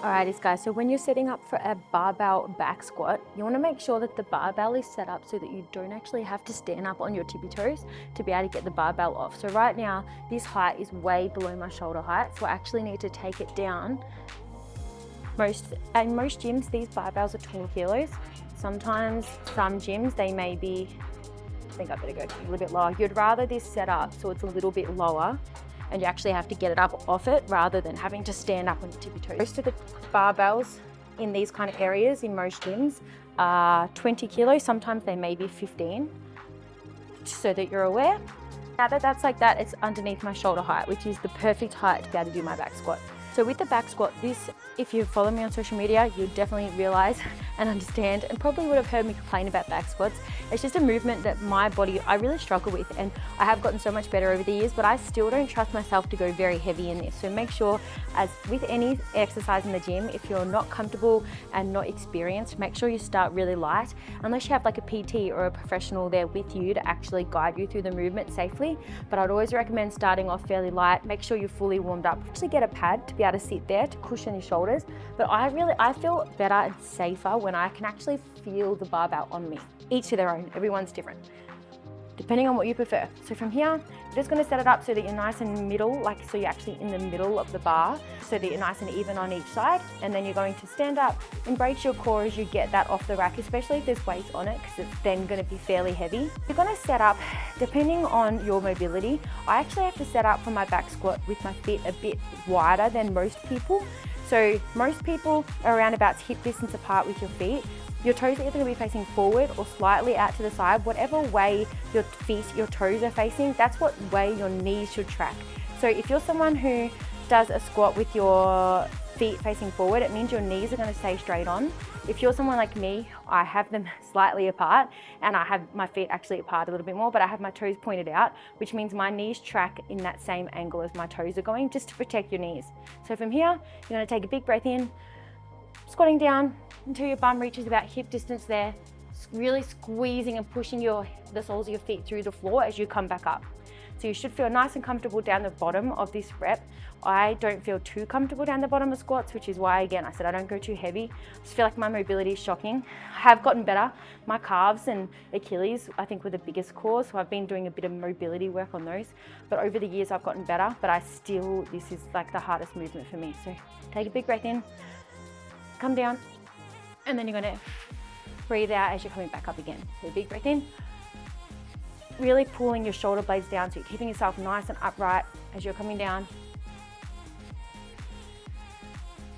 Alrighty guys, so when you're setting up for a barbell back squat, you want to make sure that the barbell is set up so that you don't actually have to stand up on your tippy toes to be able to get the barbell off. So right now, this height is way below my shoulder height, so I actually need to take it down. In most gyms, these barbells are 20 kilos. Sometimes some gyms, they may be, I think I better go a little bit lower. You'd rather this set up so it's a little bit lower and you actually have to get it up off it rather than having to stand up on your tippy toes. Most of the barbells in these kind of areas in most gyms are 20 kilos, sometimes they may be 15, so that you're aware. Now that that's like that, it's underneath my shoulder height, which is the perfect height to be able to do my back squat. So with the back squat, this, if you follow me on social media, you'll definitely realize and understand, and probably would have heard me complain about back squats. It's just a movement that my body, I really struggle with, and I have gotten so much better over the years, but I still don't trust myself to go very heavy in this. So make sure, as with any exercise in the gym, if you're not comfortable and not experienced, make sure you start really light, unless you have like a PT or a professional there with you to actually guide you through the movement safely. But I'd always recommend starting off fairly light. Make sure you're fully warmed up. Actually get a pad to be able to sit there to cushion your shoulders. But I feel better and safer when I can actually feel the barbell on me. Each to their own, everyone's different, depending on what you prefer. So from here, you're just gonna set it up so that you're nice and middle, like so you're actually in the middle of the bar, so that you're nice and even on each side. And then you're going to stand up, embrace your core as you get that off the rack, especially if there's weights on it, because it's then gonna be fairly heavy. You're gonna set up, depending on your mobility, I actually have to set up for my back squat with my feet a bit wider than most people. So most people are around about hip distance apart with your feet. Your toes are either going to be facing forward or slightly out to the side. Whatever way your feet, your toes are facing, that's what way your knees should track. So if you're someone who does a squat with your feet facing forward, it means your knees are going to stay straight on. If you're someone like me, I have them slightly apart, and I have my feet actually apart a little bit more, but I have my toes pointed out, which means my knees track in that same angle as my toes are going, just to protect your knees. So from here, you're going to take a big breath in, squatting down until your bum reaches about hip distance there, really squeezing and pushing the soles of your feet through the floor as you come back up. So you should feel nice and comfortable down the bottom of this rep. I don't feel too comfortable down the bottom of squats, which is why, again, I said I don't go too heavy. I just feel like my mobility is shocking. I have gotten better. My calves and Achilles, I think, were the biggest cause, so I've been doing a bit of mobility work on those. But over the years, I've gotten better, but this is like the hardest movement for me. So take a big breath in, come down, and then you're gonna breathe out as you're coming back up again. So big breath in, really pulling your shoulder blades down so you're keeping yourself nice and upright as you're coming down.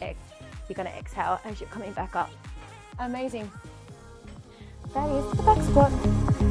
You're gonna exhale as you're coming back up. Amazing. That is the back squat.